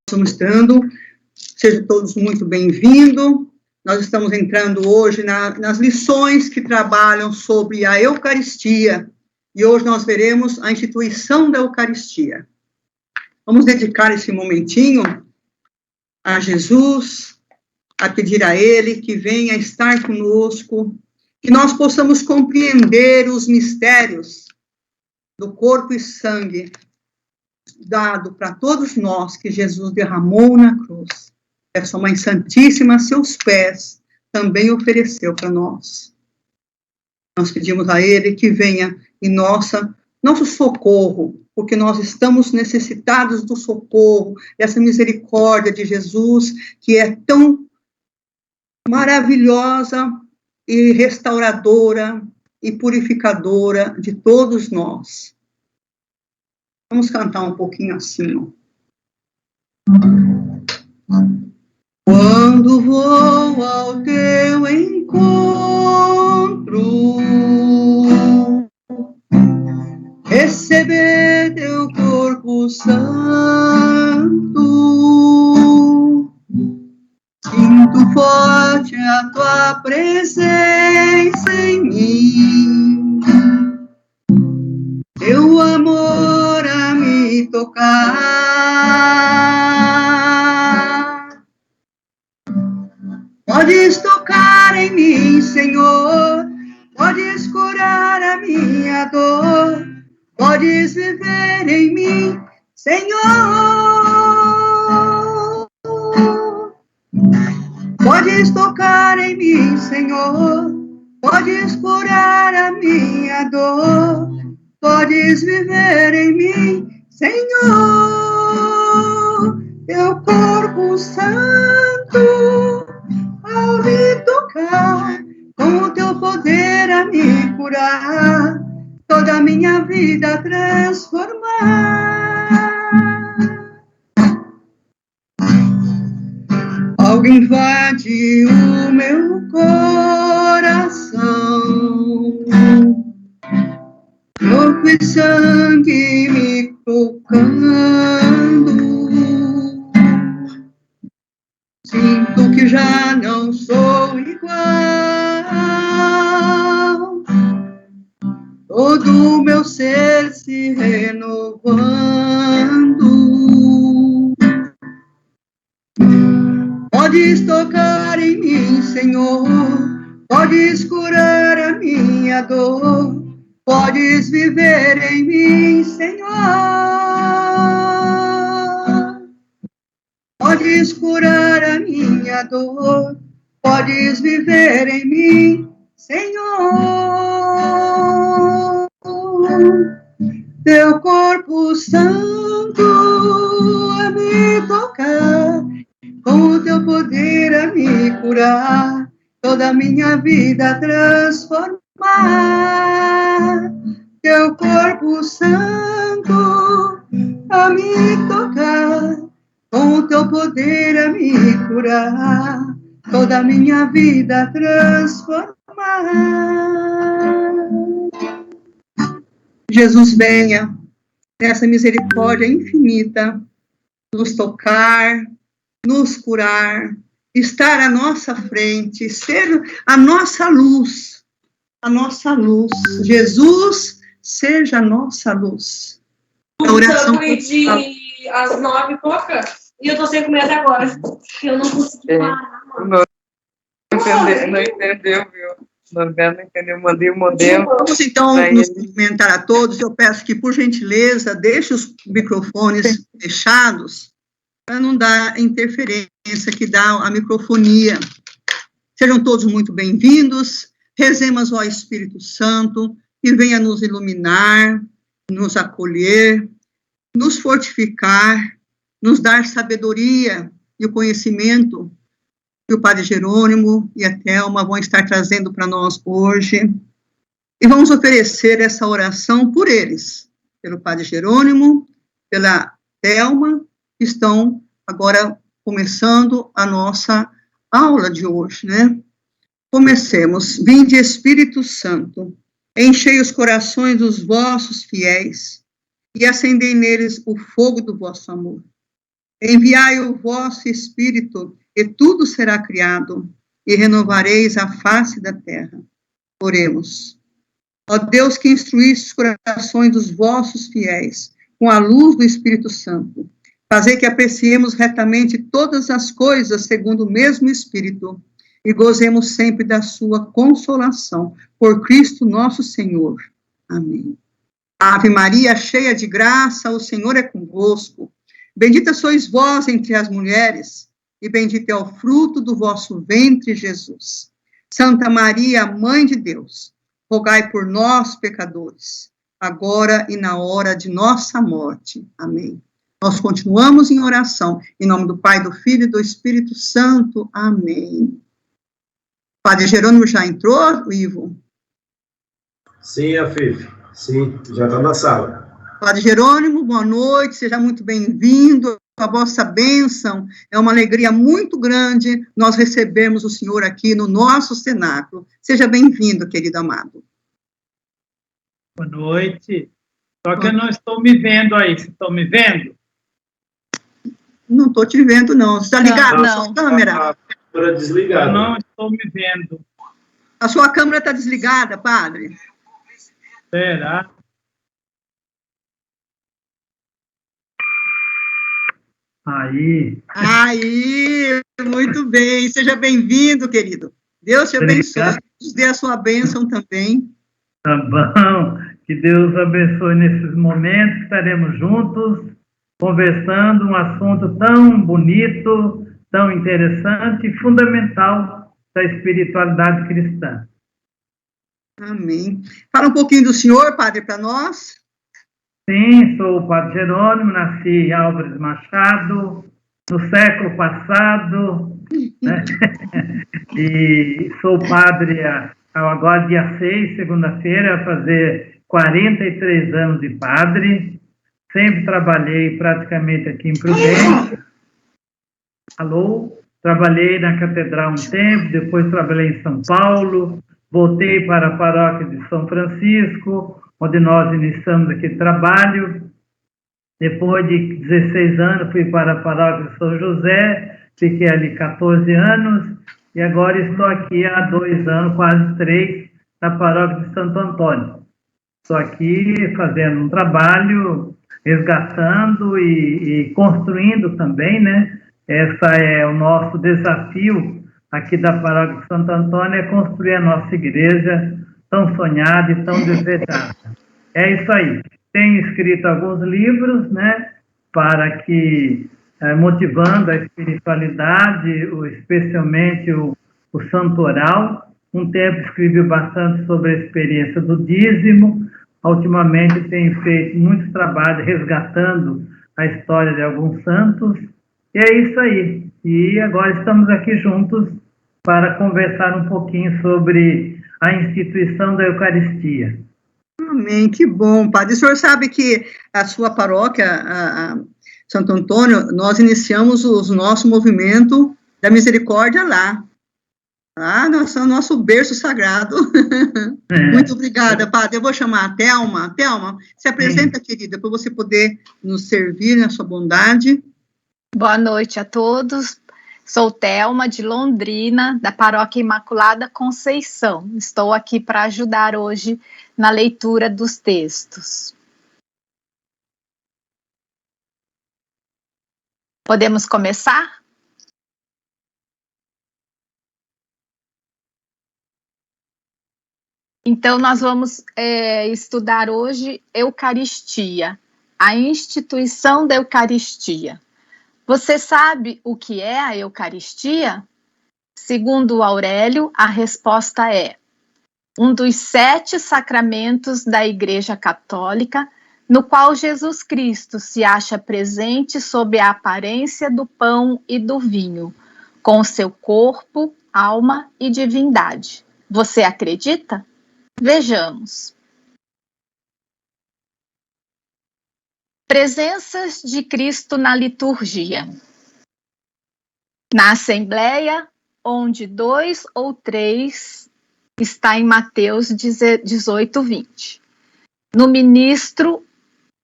estamos entrando, sejam todos muito bem-vindos. Nós estamos entrando hoje nas lições que trabalham sobre a Eucaristia, e hoje nós veremos a instituição da Eucaristia. Vamos dedicar esse momentinho a Jesus, a pedir a Ele que venha estar conosco, que nós possamos compreender os mistérios do corpo e sangue dado para todos nós que Jesus derramou na cruz. Essa Mãe Santíssima, a seus pés, também ofereceu para nós. Nós pedimos a Ele que venha em nosso socorro, porque nós estamos necessitados do socorro, dessa misericórdia de Jesus, que é tão maravilhosa e restauradora e purificadora de todos nós. Vamos cantar um pouquinho assim, ó. Quando vou ao teu encontro, receber teu corpo santo, sinto forte a tua presença em mim, teu amor a me tocar. Podes tocar em mim, Senhor, podes curar a minha dor, podes viver em mim, Senhor. Podes tocar em mim, Senhor, podes curar a minha dor, podes viver em mim, Senhor. Teu corpo santo ao me tocar, com o teu poder a me curar, toda a minha vida transformar. Algo invade o meu coração, corpo e sangue me tocando, sinto que já não sou igual, todo o meu ser se renovando. Podes tocar em mim, Senhor, podes curar a minha dor, podes viver em mim, Senhor. Podes curar a minha dor, podes viver em mim, Senhor. Teu corpo santo a me tocar, com o teu poder a me curar, toda a minha vida transformar. Teu corpo santo a me tocar, com o teu poder a me curar, toda a minha vida transformar. Jesus venha, nessa misericórdia infinita, nos tocar, nos curar, estar à nossa frente, ser a nossa luz, a nossa luz. Jesus, seja a nossa luz. A oração de às 9h e eu tô sem comer até agora. Eu não consegui parar, mano. Não entendeu, viu? Não entendeu, mandei o modelo. Vamos então nos cumprimentar a todos. Eu peço que, por gentileza, deixe os microfones fechados, para não dar interferência que dá a microfonia. Sejam todos muito bem-vindos. Rezemos ao Espírito Santo, que venha nos iluminar, nos acolher, nos fortificar, nos dar sabedoria e o conhecimento que o Padre Jerônimo e a Thelma vão estar trazendo para nós hoje. E vamos oferecer essa oração por eles, pelo Padre Jerônimo, pela Thelma, que estão agora começando a nossa aula de hoje, né? Comecemos. Vinde, Espírito Santo, enchei os corações dos vossos fiéis e acendei neles o fogo do vosso amor. Enviai o vosso Espírito, e tudo será criado, e renovareis a face da terra. Oremos. Ó Deus, que instruísse os corações dos vossos fiéis, com a luz do Espírito Santo, fazer que apreciemos retamente todas as coisas segundo o mesmo Espírito, e gozemos sempre da sua consolação, por Cristo nosso Senhor. Amém. Ave Maria, cheia de graça, o Senhor é convosco. Bendita sois vós entre as mulheres, e bendito é o fruto do vosso ventre, Jesus. Santa Maria, Mãe de Deus, rogai por nós, pecadores, agora e na hora de nossa morte. Amém. Nós continuamos em oração, em nome do Pai, do Filho e do Espírito Santo. Amém. Padre Jerônimo já entrou, Ivo? Sim, Afif. Sim, já está na sala. Padre Jerônimo, boa noite, seja muito bem-vindo. A vossa bênção é uma alegria muito grande nós recebemos o Senhor aqui no nosso cenáculo. Seja bem-vindo, querido amado. Boa noite. Só que eu não estou me vendo aí. Vocês estão me vendo? Não estou te vendo, não. Você está ligado Não. a sua câmera? A câmera desligada. Eu não estou me vendo. A sua câmera está desligada, padre? Será? Aí. Aí, muito bem. Seja bem-vindo, querido. Deus te abençoe. Nos dê a sua bênção também. Tá bom. Que Deus abençoe nesses momentos. Estaremos juntos, conversando um assunto tão bonito, tão interessante e fundamental da espiritualidade cristã. Amém. Fala um pouquinho do senhor, padre, para nós. Sim, sou o Padre Jerônimo, nasci em Álvares Machado, no século passado, né? E sou padre agora dia 6, segunda-feira, a fazer 43 anos de padre. Sempre trabalhei praticamente aqui em Prudente. Alô? Trabalhei na Catedral um tempo, depois trabalhei em São Paulo, voltei para a paróquia de São Francisco, onde nós iniciamos aquele trabalho. Depois de 16 anos, fui para a paróquia de São José, fiquei ali 14 anos, e agora estou aqui há 2 anos, quase 3, na paróquia de Santo Antônio. Estou aqui fazendo um trabalho, resgatando e construindo também, né? Esse é o nosso desafio aqui da paróquia de Santo Antônio, é construir a nossa igreja tão sonhada e tão desejada. É isso aí. Tenho escrito alguns livros, né, para que, motivando a espiritualidade, especialmente o santoral. Um tempo escrevi bastante sobre a experiência do dízimo. Ultimamente tenho feito muito trabalho resgatando a história de alguns santos. E é isso aí. E agora estamos aqui juntos para conversar um pouquinho sobre a instituição da Eucaristia. Amém, que bom, padre. O senhor sabe que a sua paróquia, a Santo Antônio, nós iniciamos o nosso movimento da misericórdia lá. Ah, nosso berço sagrado. Muito obrigada, padre. Eu vou chamar a Thelma. Thelma, se apresenta, querida, para você poder nos servir na sua bondade. Boa noite a todos. Sou Thelma, de Londrina, da Paróquia Imaculada Conceição. Estou aqui para ajudar hoje na leitura dos textos. Podemos começar? Então, nós vamos estudar hoje Eucaristia, a instituição da Eucaristia. Você sabe o que é a Eucaristia? Segundo Aurélio, a resposta é um dos 7 sacramentos da Igreja Católica, no qual Jesus Cristo se acha presente sob a aparência do pão e do vinho, com seu corpo, alma e divindade. Você acredita? Vejamos. Presenças de Cristo na liturgia. Na Assembleia, onde 2 ou 3 está em Mateus 18, 20. No ministro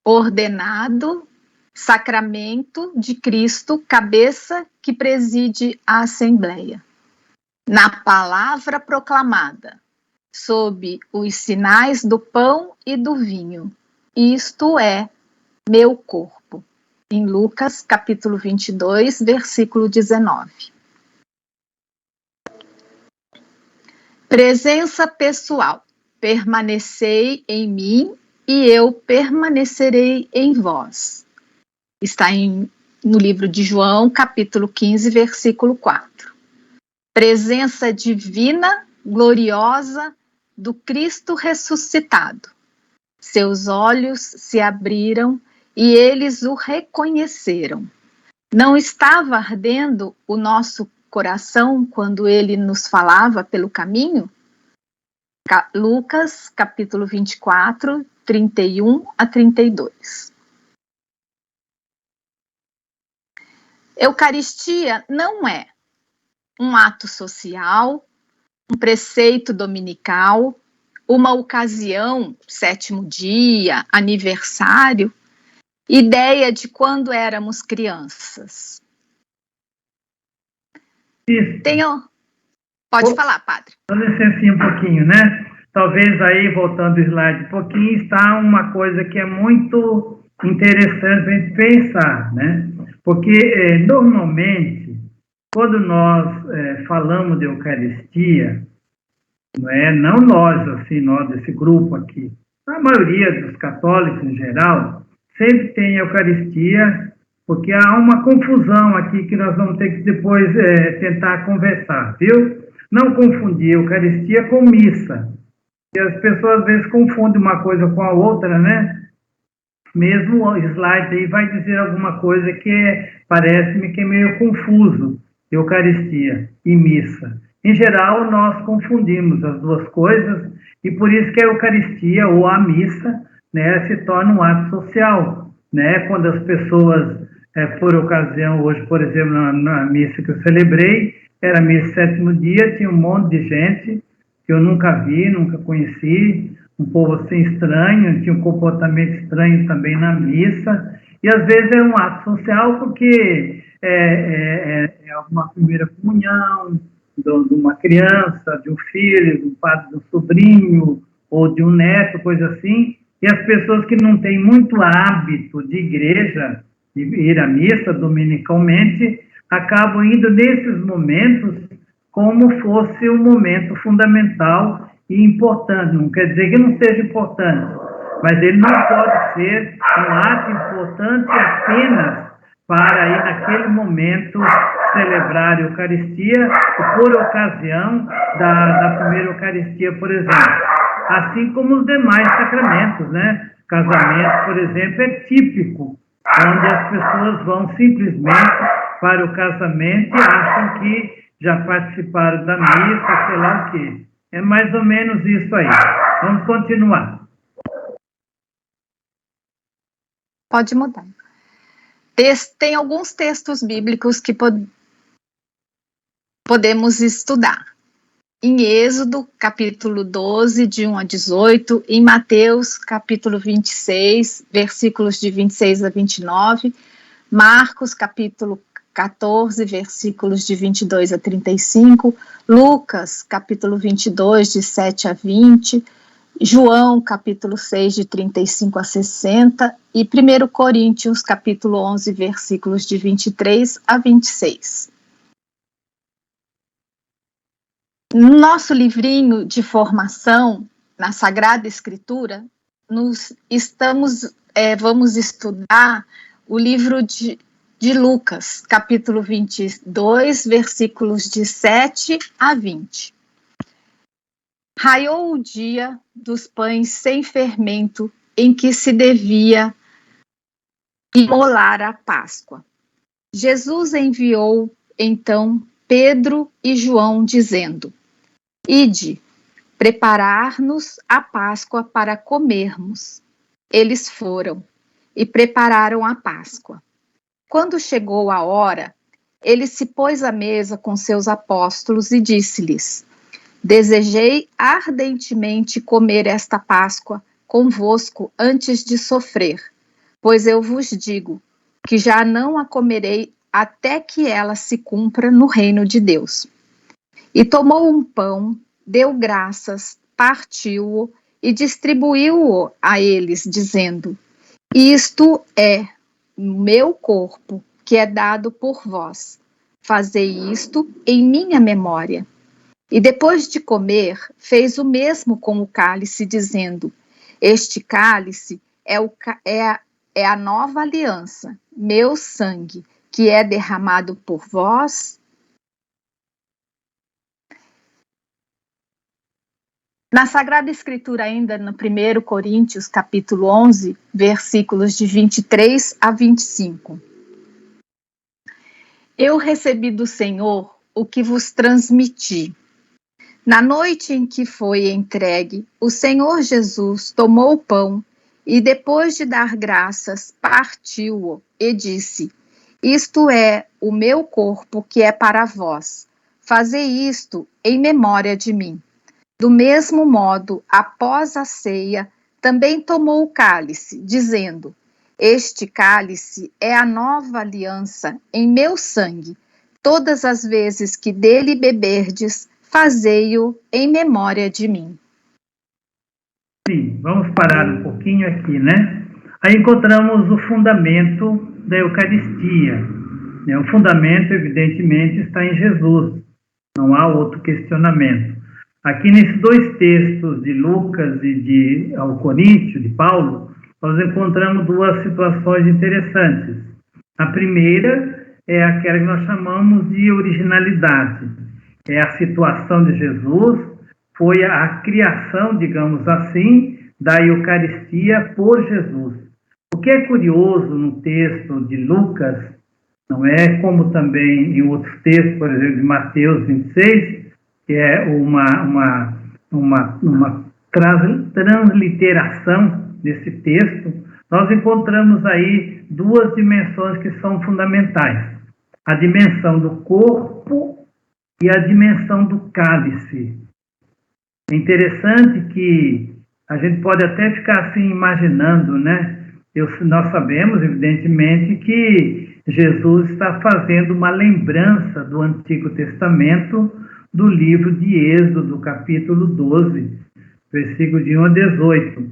ordenado, sacramento de Cristo, cabeça que preside a Assembleia. Na palavra proclamada, sob os sinais do pão e do vinho, isto é meu corpo. Em Lucas, capítulo 22, versículo 19. Presença pessoal. Permanecei em mim e eu permanecerei em vós. Está no livro de João, capítulo 15, versículo 4. Presença divina, gloriosa, do Cristo ressuscitado. Seus olhos se abriram e eles o reconheceram. Não estava ardendo o nosso coração quando ele nos falava pelo caminho? Lucas, capítulo 24, 31 a 32. Eucaristia não é um ato social, um preceito dominical, uma ocasião, sétimo dia, aniversário, ideia de quando éramos crianças. Isso. Pode falar, padre. Dá licencinha um pouquinho, né? Talvez aí, voltando o slide um pouquinho, está uma coisa que é muito interessante a gente pensar, né? Porque, normalmente, quando nós falamos de Eucaristia, não nós, assim, nós desse grupo aqui, a maioria dos católicos em geral, sempre tem Eucaristia, porque há uma confusão aqui que nós vamos ter que depois tentar conversar, viu? Não confundir Eucaristia com missa, porque as pessoas às vezes confundem uma coisa com a outra, né? Mesmo o slide aí vai dizer alguma coisa que parece-me que é meio confuso, Eucaristia e missa. Em geral, nós confundimos as duas coisas e por isso que a Eucaristia ou a missa, né, se torna um ato social, né? Quando as pessoas, por ocasião, hoje, por exemplo, na missa que eu celebrei, era a missa sétimo dia, tinha um monte de gente que eu nunca vi, nunca conheci, um povo assim estranho, tinha um comportamento estranho também na missa, e às vezes é um ato social porque é uma primeira comunhão de uma criança, de um filho, de um padre, de um sobrinho, ou de um neto, coisa assim, e as pessoas que não têm muito hábito de igreja, de ir à missa dominicalmente, acabam indo nesses momentos como fosse um momento fundamental e importante. Não quer dizer que não seja importante, mas ele não pode ser um ato importante apenas para ir naquele momento celebrar a Eucaristia, por ocasião da primeira Eucaristia, por exemplo. Assim como os demais sacramentos, né? Casamento, por exemplo, é típico, onde as pessoas vão simplesmente para o casamento e acham que já participaram da missa, sei lá o quê. É mais ou menos isso aí. Vamos continuar. Pode mudar. Tem alguns textos bíblicos que podemos estudar. Em Êxodo, capítulo 12, de 1 a 18, em Mateus, capítulo 26, versículos de 26 a 29, Marcos, capítulo 14, versículos de 22 a 35, Lucas, capítulo 22, de 7 a 20, João, capítulo 6, de 35 a 60, e 1 Coríntios, capítulo 11, versículos de 23 a 26. No nosso livrinho de formação, na Sagrada Escritura, vamos estudar o livro de Lucas, capítulo 22, versículos de 7 a 20. Raiou o dia dos pães sem fermento, em que se devia imolar a Páscoa. Jesus enviou, então, Pedro e João, dizendo: Ide, preparar-nos a Páscoa para comermos. Eles foram e prepararam a Páscoa. Quando chegou a hora, ele se pôs à mesa com seus apóstolos e disse-lhes: Desejei ardentemente comer esta Páscoa convosco antes de sofrer, pois eu vos digo, que já não a comerei até que ela se cumpra no reino de Deus. E tomou um pão, deu graças, partiu-o e distribuiu-o a eles, dizendo: Isto é meu corpo, que é dado por vós. Fazei isto em minha memória. E depois de comer, fez o mesmo com o cálice, dizendo: Este cálice é a nova aliança, meu sangue, que é derramado por vós. Na Sagrada Escritura, ainda no 1 Coríntios, capítulo 11, versículos de 23 a 25. Eu recebi do Senhor o que vos transmiti. Na noite em que foi entregue, o Senhor Jesus tomou o pão e, depois de dar graças, partiu-o e disse: Isto é o meu corpo, que é para vós. Fazei isto em memória de mim. Do mesmo modo, após a ceia, também tomou o cálice, dizendo: Este cálice é a nova aliança em meu sangue. Todas as vezes que dele beberdes, fazei-o em memória de mim. Sim, vamos parar um pouquinho aqui, né? Aí encontramos o fundamento da Eucaristia. O fundamento, evidentemente, está em Jesus. Não há outro questionamento. Aqui nesses dois textos de Lucas e ao Coríntios, de Paulo, nós encontramos duas situações interessantes. A primeira é aquela que nós chamamos de originalidade. É a situação de Jesus, foi a criação, digamos assim, da Eucaristia por Jesus. O que é curioso no texto de Lucas, não é como também em outros textos, por exemplo, de Mateus 26, que é uma transliteração desse texto, nós encontramos aí duas dimensões que são fundamentais. A dimensão do corpo e a dimensão do cálice. É interessante que a gente pode até ficar assim imaginando, né? Nós sabemos, evidentemente, que Jesus está fazendo uma lembrança do Antigo Testamento, do livro de Êxodo, capítulo 12, versículo de 1 a 18.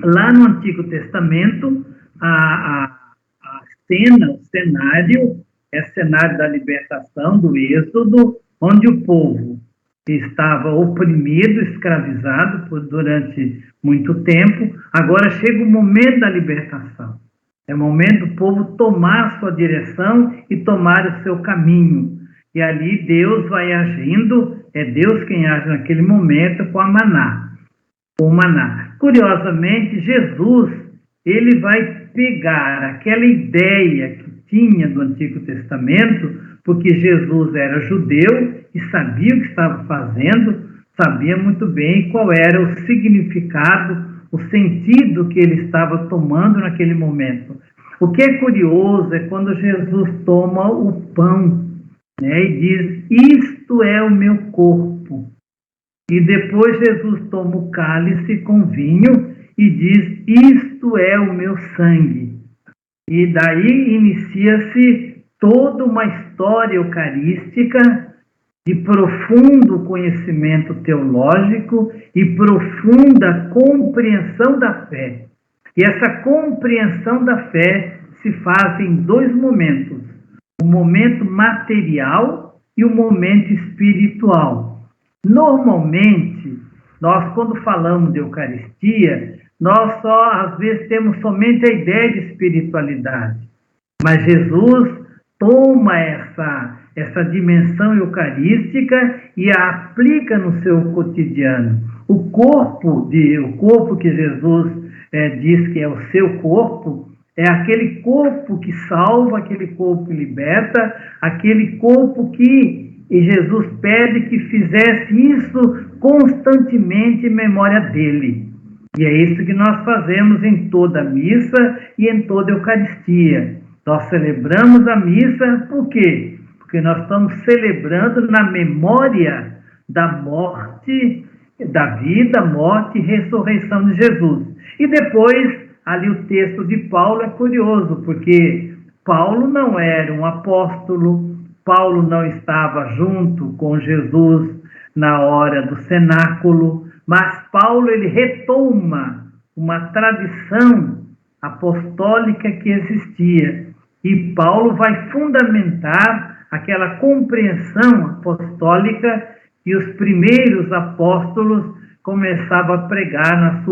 Lá no Antigo Testamento, a cena, o cenário, é o cenário da libertação, do Êxodo, onde o povo estava oprimido, escravizado durante muito tempo. Agora chega o momento da libertação. É o momento do povo tomar sua direção e tomar o seu caminho. E ali Deus vai agindo, é Deus quem age naquele momento com a maná. Com o maná. Curiosamente, Jesus, ele vai pegar aquela ideia que tinha do Antigo Testamento, porque Jesus era judeu e sabia o que estava fazendo, sabia muito bem qual era o significado, o sentido que ele estava tomando naquele momento. O que é curioso é quando Jesus toma o pão, né, e diz: Isto é o meu corpo. E depois Jesus toma o cálice com vinho e diz: Isto é o meu sangue. E daí inicia-se toda uma história eucarística de profundo conhecimento teológico e profunda compreensão da fé. E essa compreensão da fé se faz em dois momentos: o momento material e o momento espiritual. Normalmente, nós quando falamos de Eucaristia, nós só às vezes temos somente a ideia de espiritualidade. Mas Jesus toma essa dimensão eucarística e a aplica no seu cotidiano. O corpo que Jesus diz que é o seu corpo, é aquele corpo que salva, aquele corpo que liberta, aquele corpo que Jesus pede que fizesse isso constantemente em memória dele. E é isso que nós fazemos em toda a missa e em toda a Eucaristia. Nós celebramos a missa, por quê? Porque nós estamos celebrando na memória da morte, da vida, morte e ressurreição de Jesus. E depois, ali o texto de Paulo é curioso, porque Paulo não era um apóstolo, Paulo não estava junto com Jesus na hora do cenáculo, mas Paulo ele retoma uma tradição apostólica que existia. E Paulo vai fundamentar aquela compreensão apostólica que os primeiros apóstolos começavam a pregar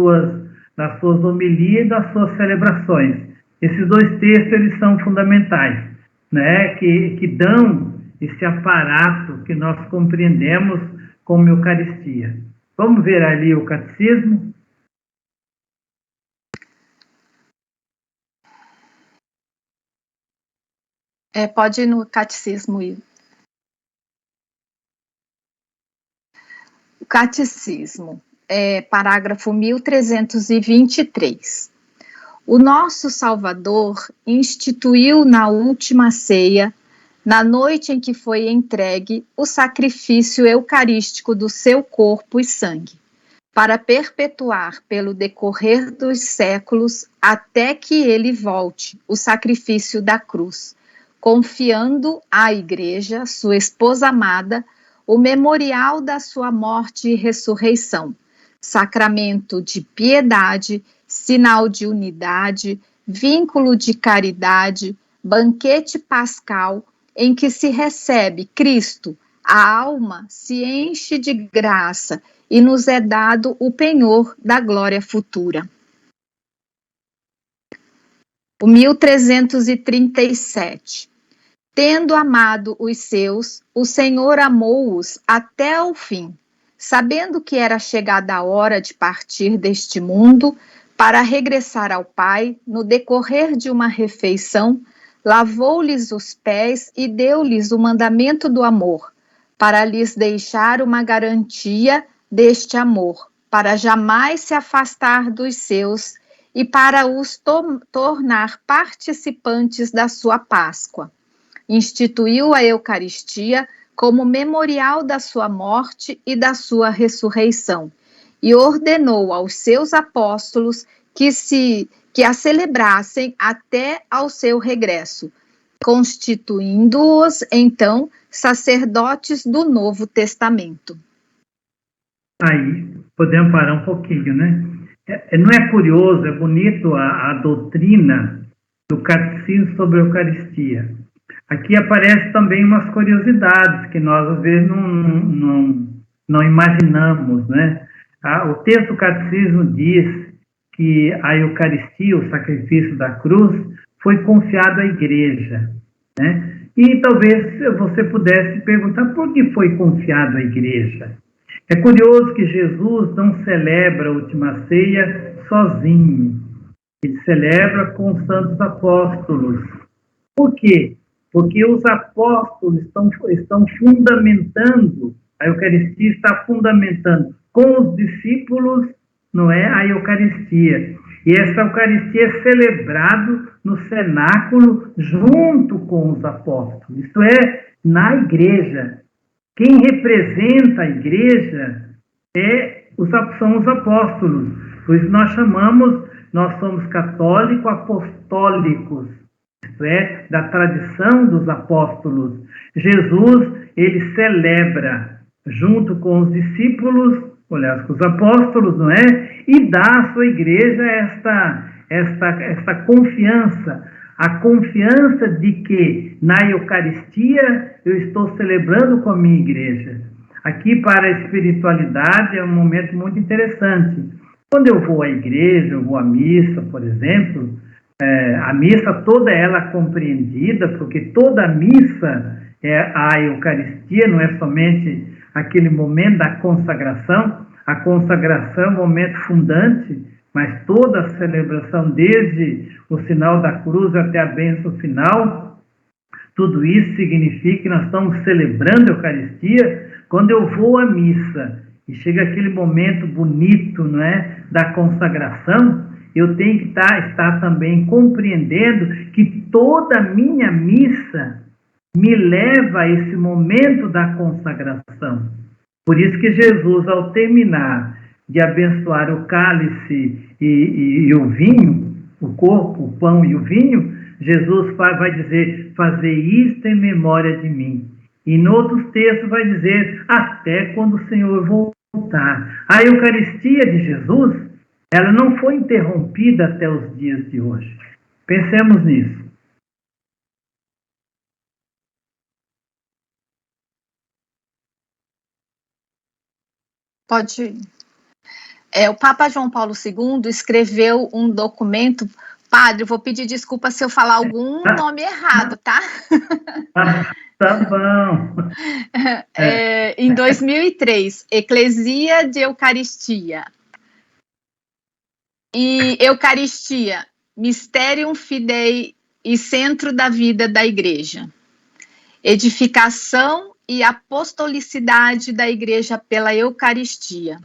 nas suas homilias e nas suas celebrações. Esses dois textos eles são fundamentais, né, que dão esse aparato que nós compreendemos como Eucaristia. Vamos ver ali o catecismo? Pode ir no catecismo. O catecismo, parágrafo 1323. O nosso Salvador instituiu na última ceia, na noite em que foi entregue, o sacrifício eucarístico do seu corpo e sangue, para perpetuar pelo decorrer dos séculos, até que ele volte, o sacrifício da cruz, confiando à Igreja, sua esposa amada, o memorial da sua morte e ressurreição, sacramento de piedade, sinal de unidade, vínculo de caridade, banquete pascal, em que se recebe Cristo, a alma se enche de graça e nos é dado o penhor da glória futura. O 1337. Tendo amado os seus, o Senhor amou-os até o fim, sabendo que era chegada a hora de partir deste mundo para regressar ao Pai, no decorrer de uma refeição, lavou-lhes os pés e deu-lhes o mandamento do amor, para lhes deixar uma garantia deste amor, para jamais se afastar dos seus e para os tornar participantes da sua Páscoa. Instituiu a Eucaristia como memorial da sua morte e da sua ressurreição, e ordenou aos seus apóstolos que a celebrassem até ao seu regresso, constituindo-os, então, sacerdotes do Novo Testamento. Aí, podemos parar um pouquinho, né? Não é curioso, é bonito a doutrina do catecismo sobre a Eucaristia. Aqui aparecem também umas curiosidades que nós, às vezes, não imaginamos, né? O texto do catecismo diz que a Eucaristia, o sacrifício da cruz, foi confiado à Igreja, né? E talvez você pudesse perguntar por que foi confiado à Igreja. É curioso que Jesus não celebra a última ceia sozinho. Ele celebra com os santos apóstolos. Por quê? Porque os apóstolos estão fundamentando, a Eucaristia está fundamentando com os discípulos, não é, a Eucaristia. E essa Eucaristia é celebrada no cenáculo junto com os apóstolos, isto é, na Igreja. Quem representa a Igreja são os apóstolos. Por isso nós somos católicos apostólicos, isto é, da tradição dos apóstolos. Jesus, ele celebra junto com os discípulos, aliás, com os apóstolos, não é? E dá à sua Igreja esta confiança, a confiança de que na Eucaristia eu estou celebrando com a minha Igreja. Aqui, para a espiritualidade, é um momento muito interessante. Quando eu vou à igreja, eu vou à missa, por exemplo, a missa toda ela compreendida, porque toda a missa é a Eucaristia, não é somente aquele momento da consagração. A consagração é um momento fundante, mas toda a celebração, desde o sinal da cruz até a bênção final, tudo isso significa que nós estamos celebrando a Eucaristia. Quando eu vou à missa e chega aquele momento bonito, não é, da consagração, eu tenho que estar também compreendendo que toda a minha missa me leva a esse momento da consagração. Por isso que Jesus, ao terminar de abençoar o cálice e o vinho, o corpo, o pão e o vinho, Jesus vai dizer, fazer isto em memória de mim. E em outros textos vai dizer, até quando o Senhor voltar. A Eucaristia de Jesus, ela não foi interrompida até os dias de hoje. Pensemos nisso. Pode ir. O Papa João Paulo II escreveu um documento. Padre, vou pedir desculpa se eu falar algum nome errado, tá? Tá bom. Em 2003, Eclesia de Eucaristia. E Eucaristia, Mysterium Fidei e centro da vida da Igreja. Edificação e apostolicidade da Igreja pela Eucaristia.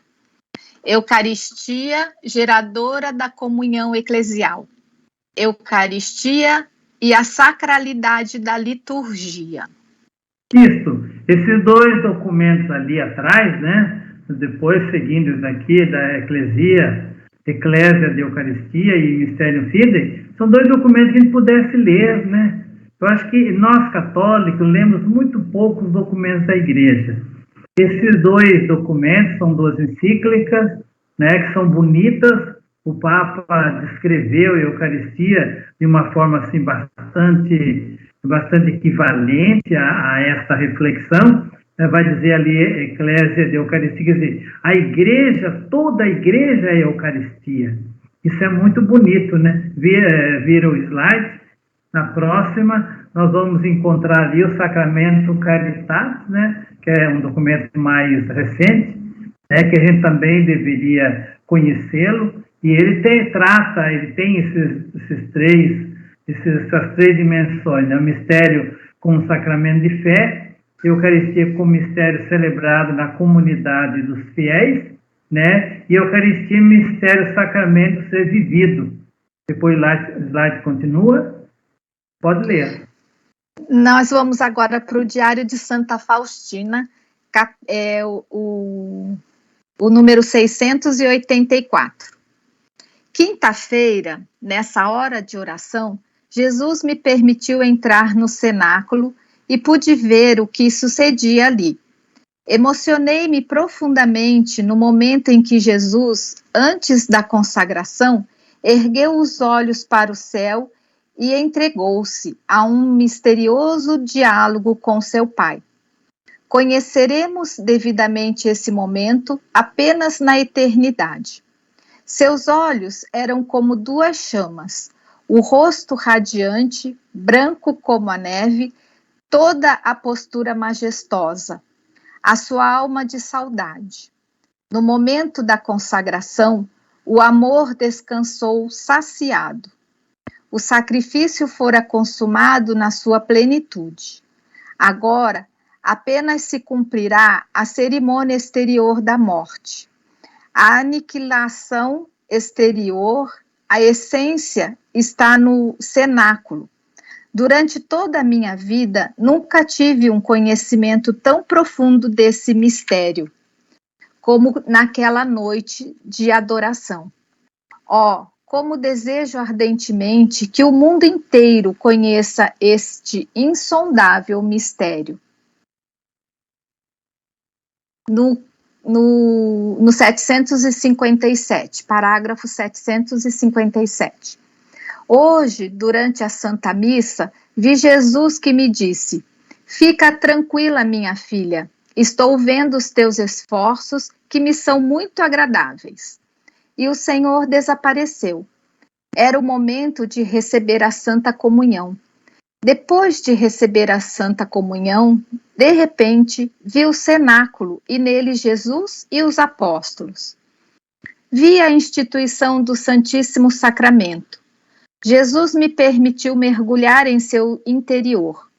Eucaristia, geradora da comunhão eclesial. Eucaristia e a sacralidade da liturgia. Isso, esses dois documentos ali atrás, né? Depois seguindo isso aqui da Eclésia de Eucaristia e Mysterium Fidei, são dois documentos que a gente pudesse ler, né? Eu acho que nós católicos lemos muito pouco os documentos da Igreja. Esses dois documentos são duas encíclicas, né, que são bonitas. O Papa descreveu a Eucaristia de uma forma assim, bastante equivalente a esta reflexão. Vai dizer ali, Eclésia de Eucaristia, quer dizer, a Igreja, toda a Igreja é a Eucaristia. Isso é muito bonito, né? Vira o slide. Na próxima, nós vamos encontrar ali o Sacramento Caritatis, né? Que é um documento mais recente, né? Que a gente também deveria conhecê-lo. E ele tem essas três dimensões, né? O mistério como sacramento de fé, a Eucaristia como mistério celebrado na comunidade dos fiéis, né? E a Eucaristia, mistério sacramento ser vivido. Depois o slide continua. Pode ler. Nós vamos agora para o Diário de Santa Faustina, o número 684. Quinta-feira, nessa hora de oração, Jesus me permitiu entrar no cenáculo e pude ver o que sucedia ali. Emocionei-me profundamente no momento em que Jesus, antes da consagração, ergueu os olhos para o céu e entregou-se a um misterioso diálogo com seu Pai. Conheceremos devidamente esse momento apenas na eternidade. Seus olhos eram como duas chamas, o rosto radiante, branco como a neve, toda a postura majestosa, a sua alma de saudade. No momento da consagração, o amor descansou saciado. O sacrifício fora consumado na sua plenitude. Agora, apenas se cumprirá a cerimônia exterior da morte. A aniquilação exterior, a essência está no cenáculo. Durante toda a minha vida, nunca tive um conhecimento tão profundo desse mistério, como naquela noite de adoração. Como desejo ardentemente que o mundo inteiro conheça este insondável mistério. No 757, parágrafo 757. Hoje, durante a Santa Missa, vi Jesus que me disse: fica tranquila, minha filha, estou vendo os teus esforços que me são muito agradáveis. E o Senhor desapareceu. Era o momento de receber a Santa Comunhão. Depois de receber a Santa Comunhão, de repente, vi o cenáculo e nele Jesus e os apóstolos. Vi a instituição do Santíssimo Sacramento. Jesus me permitiu mergulhar em seu interior.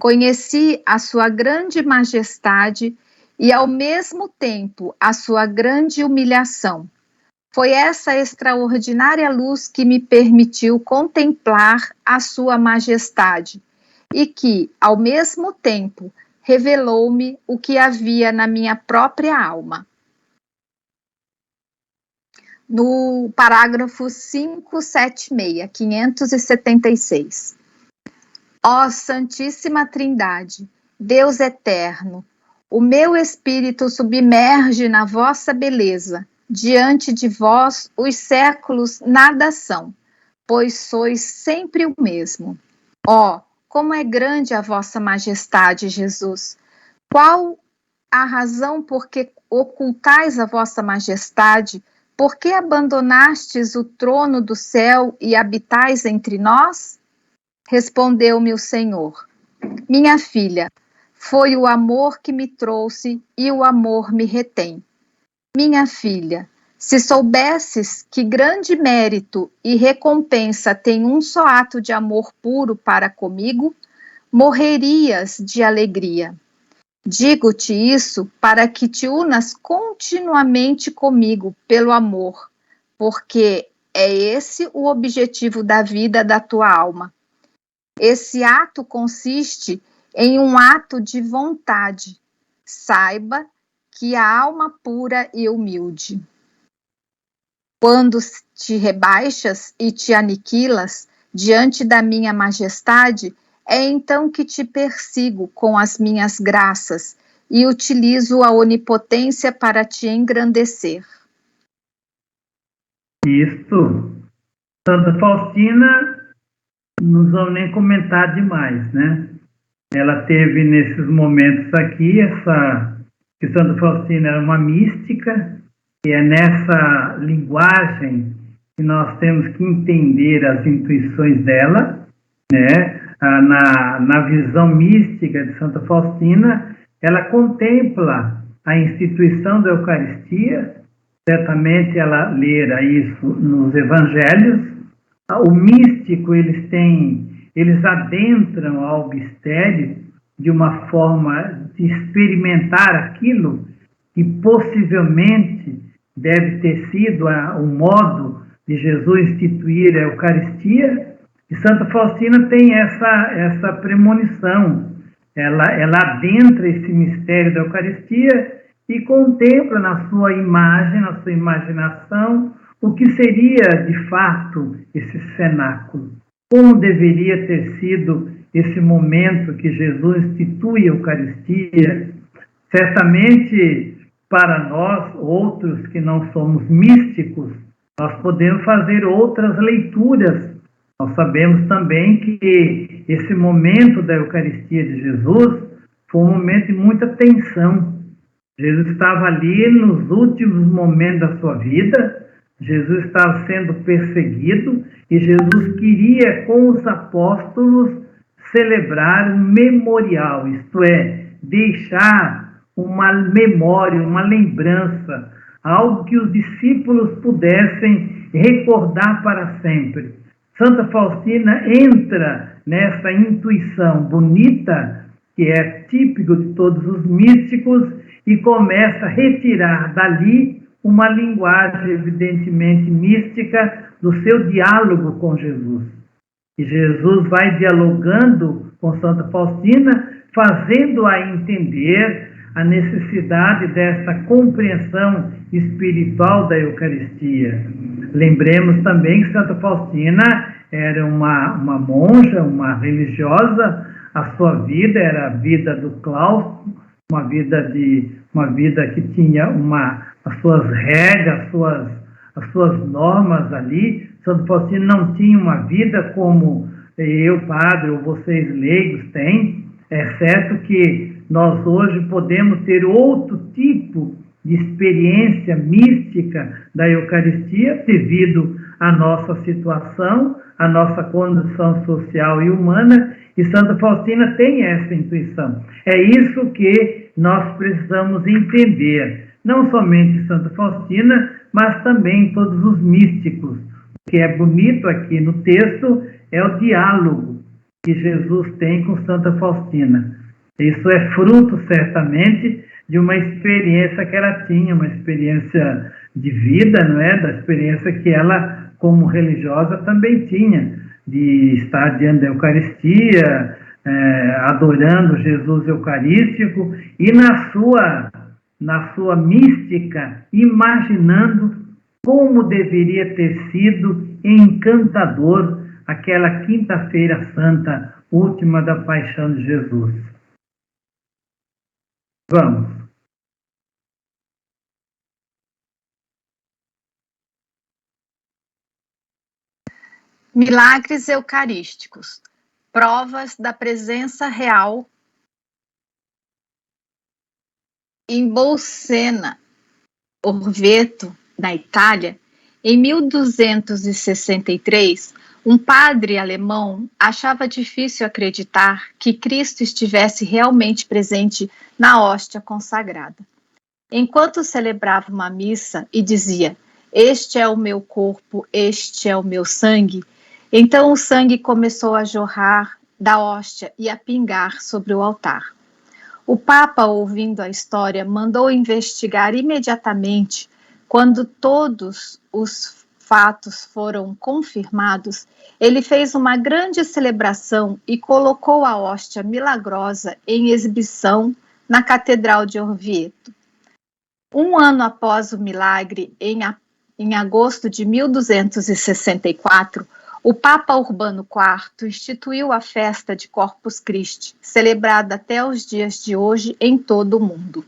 Conheci a sua grande majestade e, ao mesmo tempo, a sua grande humilhação. Foi essa extraordinária luz que me permitiu contemplar a sua majestade e que, ao mesmo tempo, revelou-me o que havia na minha própria alma. No parágrafo 576, 576. Ó Santíssima Trindade, Deus eterno, o meu espírito submerge na vossa beleza. Diante de vós, os séculos nada são, pois sois sempre o mesmo. Ó, como é grande a vossa majestade, Jesus! Qual a razão por que ocultais a vossa majestade? Por que abandonastes o trono do céu e habitais entre nós? Respondeu-me o Senhor: minha filha, foi o amor que me trouxe e o amor me retém. Minha filha, se soubesses que grande mérito e recompensa tem um só ato de amor puro para comigo, morrerias de alegria. Digo-te isso para que te unas continuamente comigo pelo amor, porque é esse o objetivo da vida da tua alma. Esse ato consiste em um ato de vontade. Saiba que a alma pura e humilde. Quando te rebaixas e te aniquilas diante da minha majestade, é então que te persigo com as minhas graças e utilizo a onipotência para te engrandecer. Isto, Santa Faustina, não vamos nem comentar demais, né? Ela teve nesses momentos aqui, que Santa Faustina era uma mística, e é nessa linguagem que nós temos que entender as intuições dela, né? Na visão mística de Santa Faustina, ela contempla a instituição da Eucaristia, certamente ela lera isso nos Evangelhos. O místico, eles adentram ao mistério de uma forma de experimentar aquilo que possivelmente deve ter sido o modo de Jesus instituir a Eucaristia. E Santa Faustina tem essa premonição. Ela adentra esse mistério da Eucaristia e contempla na sua imagem, na sua imaginação, o que seria, de fato, esse cenáculo. Como deveria ter sido esse momento que Jesus institui a Eucaristia. Certamente, para nós, outros que não somos místicos, nós podemos fazer outras leituras. Nós sabemos também que esse momento da Eucaristia de Jesus foi um momento de muita tensão. Jesus estava ali nos últimos momentos da sua vida, Jesus estava sendo perseguido e Jesus queria, com os apóstolos, celebrar um memorial, isto é, deixar uma memória, uma lembrança, algo que os discípulos pudessem recordar para sempre. Santa Faustina entra nessa intuição bonita, que é típico de todos os místicos, e começa a retirar dali uma linguagem evidentemente mística do seu diálogo com Jesus. E Jesus vai dialogando com Santa Faustina, fazendo-a entender a necessidade dessa compreensão espiritual da Eucaristia. Lembremos também que Santa Faustina era uma monja, uma religiosa. A sua vida era a vida do claustro, uma vida que tinha as suas regras, as suas normas ali. Santa Faustina não tinha uma vida como eu, padre, ou vocês leigos têm. É certo que nós hoje podemos ter outro tipo de experiência mística da Eucaristia devido à nossa situação, à nossa condição social e humana, e Santa Faustina tem essa intuição. É isso que nós precisamos entender, não somente Santa Faustina, mas também todos os místicos. O que é bonito aqui no texto é o diálogo que Jesus tem com Santa Faustina. Isso é fruto, certamente, de uma experiência que ela tinha, uma experiência de vida, não é? Da experiência que ela, como religiosa, também tinha, de estar diante da Eucaristia, adorando Jesus Eucarístico, e na sua mística, imaginando como deveria ter sido encantador aquela Quinta-feira Santa, última da paixão de Jesus. Vamos. Milagres eucarísticos, provas da presença real em Bolsena, Orvieto, na Itália, em 1263, um padre alemão achava difícil acreditar que Cristo estivesse realmente presente na hóstia consagrada. Enquanto celebrava uma missa e dizia: "Este é o meu corpo, este é o meu sangue", então o sangue começou a jorrar da hóstia e a pingar sobre o altar. O Papa, ouvindo a história, mandou investigar imediatamente. Quando todos os fatos foram confirmados, ele fez uma grande celebração e colocou a hóstia milagrosa em exibição na Catedral de Orvieto. Um ano após o milagre, em agosto de 1264, o Papa Urbano IV instituiu a festa de Corpus Christi, celebrada até os dias de hoje em todo o mundo.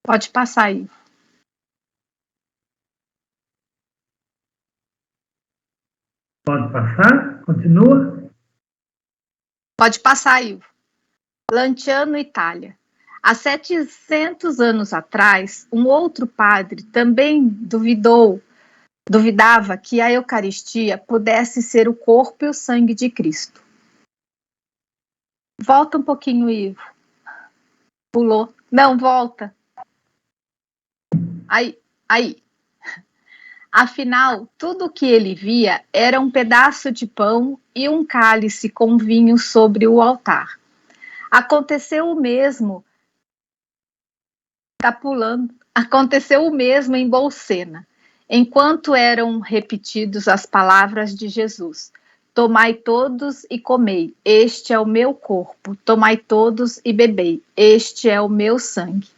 Pode passar aí. Pode passar? Continua? Pode passar, Ivo. Lanciano, Itália. Há 700 anos atrás, um outro padre também duvidava que a Eucaristia pudesse ser o corpo e o sangue de Cristo. Volta um pouquinho, Ivo. Pulou. Não, volta. Aí. Afinal, tudo o que ele via era um pedaço de pão e um cálice com vinho sobre o altar. Aconteceu o mesmo. Aconteceu o mesmo em Bolsena, enquanto eram repetidos as palavras de Jesus: "Tomai todos e comei, este é o meu corpo. Tomai todos e bebei, este é o meu sangue."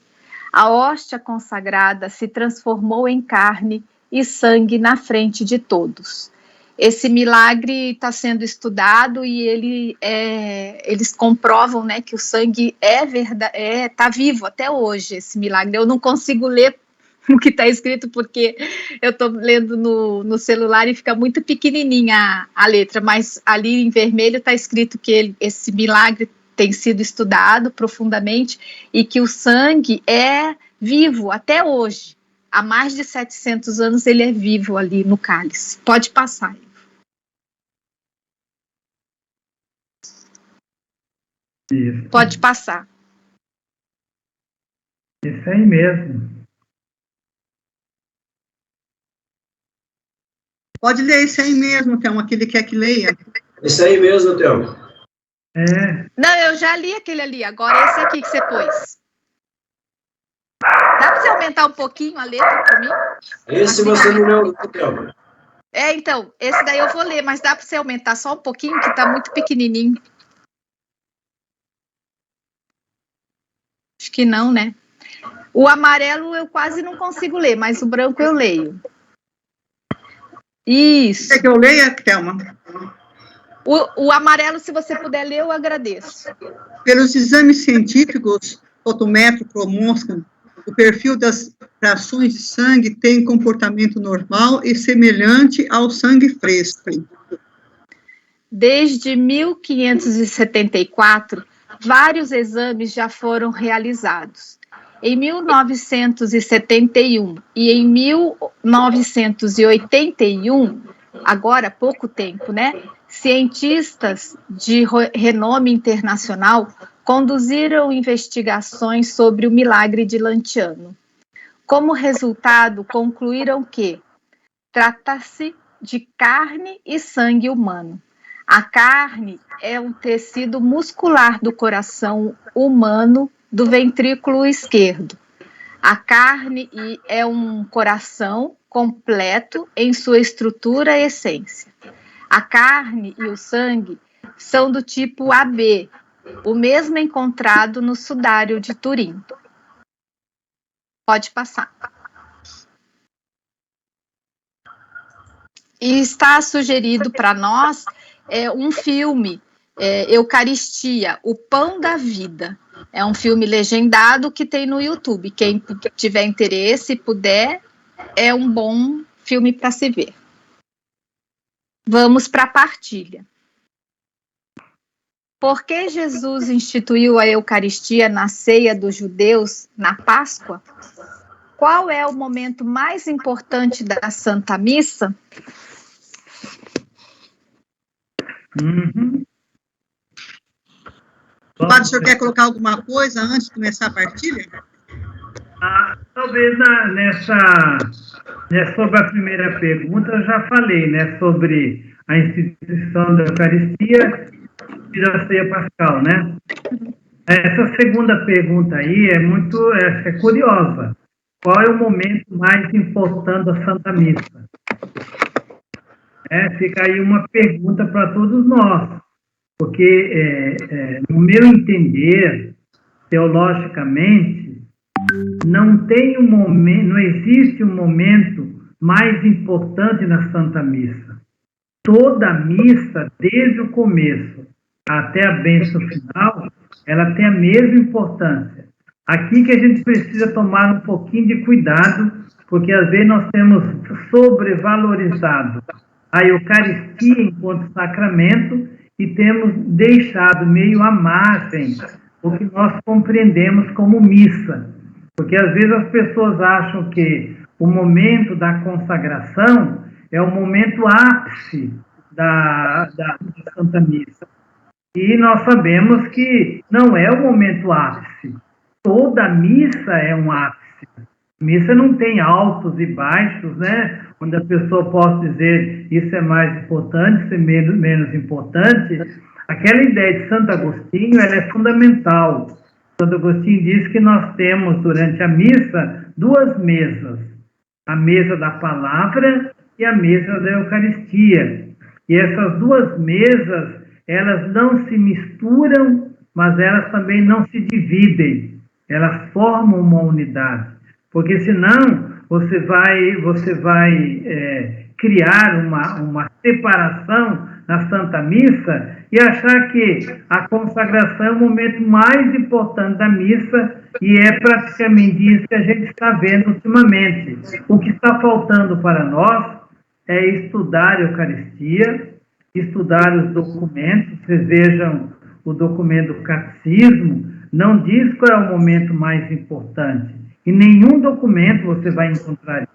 A hóstia consagrada se transformou em carne e sangue na frente de todos. Esse milagre está sendo estudado e eles comprovam, né, que o sangue está vivo até hoje, esse milagre. Eu não consigo ler o que está escrito porque eu estou lendo no celular e fica muito pequenininha a letra, mas ali em vermelho está escrito que esse milagre tem sido estudado profundamente e que o sangue é vivo até hoje. Há mais de 700 anos ele é vivo ali no cálice. Pode passar. Isso. Pode passar. Isso aí mesmo. Pode ler isso aí mesmo, Thelma, que ele quer que leia. Isso aí mesmo, Thelma. Não, eu já li aquele ali. Agora esse aqui que você pôs. Dá para você aumentar um pouquinho a letra para mim? Esse assim, você não leu, Thelma. Então, esse daí eu vou ler, mas dá para você aumentar só um pouquinho, que está muito pequenininho. Acho que não, né? O amarelo eu quase não consigo ler, mas o branco eu leio. Isso. Quer que eu leia, Thelma? O amarelo, se você puder ler, eu agradeço. Pelos exames científicos, fotometro, cromoscopia, o perfil das frações de sangue tem comportamento normal e semelhante ao sangue fresco. Desde 1574, vários exames já foram realizados. Em 1971 e em 1981, agora há pouco tempo, né? Cientistas de renome internacional conduziram investigações sobre o milagre de Lanciano. Como resultado, concluíram que trata-se de carne e sangue humano. A carne é um tecido muscular do coração humano do ventrículo esquerdo. A carne é um coração completo em sua estrutura e essência. A carne e o sangue são do tipo AB, o mesmo encontrado no sudário de Turim. Pode passar. E está sugerido para nós um filme, Eucaristia, O Pão da Vida. É um filme legendado que tem no YouTube. Quem tiver interesse e puder, é um bom filme para se ver. Vamos para a partilha. Por que Jesus instituiu a Eucaristia na ceia dos judeus na Páscoa? Qual é o momento mais importante da Santa Missa? Padre, o senhor quer colocar alguma coisa antes de começar a partilha? Talvez sobre a primeira pergunta eu já falei, né, sobre a instituição da Eucaristia e da ceia pascal, né? Essa segunda pergunta aí é curiosa. Qual é o momento mais importante da Santa Missa? Fica aí uma pergunta para todos nós, porque, no meu entender, teologicamente, não existe um momento mais importante na Santa Missa. Toda missa, desde o começo até a bênção final, ela tem a mesma importância. Aqui que a gente precisa tomar um pouquinho de cuidado, porque às vezes nós temos sobrevalorizado a Eucaristia enquanto sacramento e temos deixado meio à margem o que nós compreendemos como missa. Porque às vezes as pessoas acham que o momento da consagração é o momento ápice da Santa Missa. E nós sabemos que não é o momento ápice. Toda missa é um ápice. Missa não tem altos e baixos, né? Onde a pessoa pode dizer isso é mais importante, isso é menos importante. Aquela ideia de Santo Agostinho, ela é fundamental. Santo Agostinho diz que nós temos, durante a missa, duas mesas. A mesa da palavra e a mesa da Eucaristia. E essas duas mesas, elas não se misturam, mas elas também não se dividem. Elas formam uma unidade. Porque senão você vai criar uma separação na Santa Missa e achar que a consagração é o momento mais importante da missa e é praticamente isso que a gente está vendo ultimamente. O que está faltando para nós é estudar a Eucaristia, estudar os documentos. Vocês vejam o documento do Catecismo, não diz qual é o momento mais importante. Em nenhum documento você vai encontrar isso.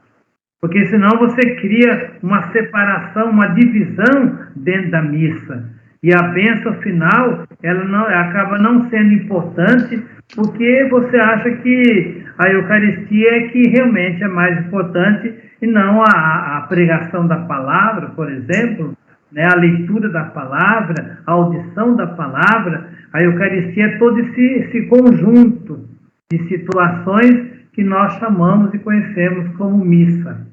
Porque senão você cria uma separação, uma divisão dentro da missa. E a bênção final, ela acaba não sendo importante, porque você acha que a Eucaristia é que realmente é mais importante, e não a pregação da palavra, por exemplo, né, a leitura da palavra, a audição da palavra. A Eucaristia é todo esse conjunto de situações que nós chamamos e conhecemos como missa.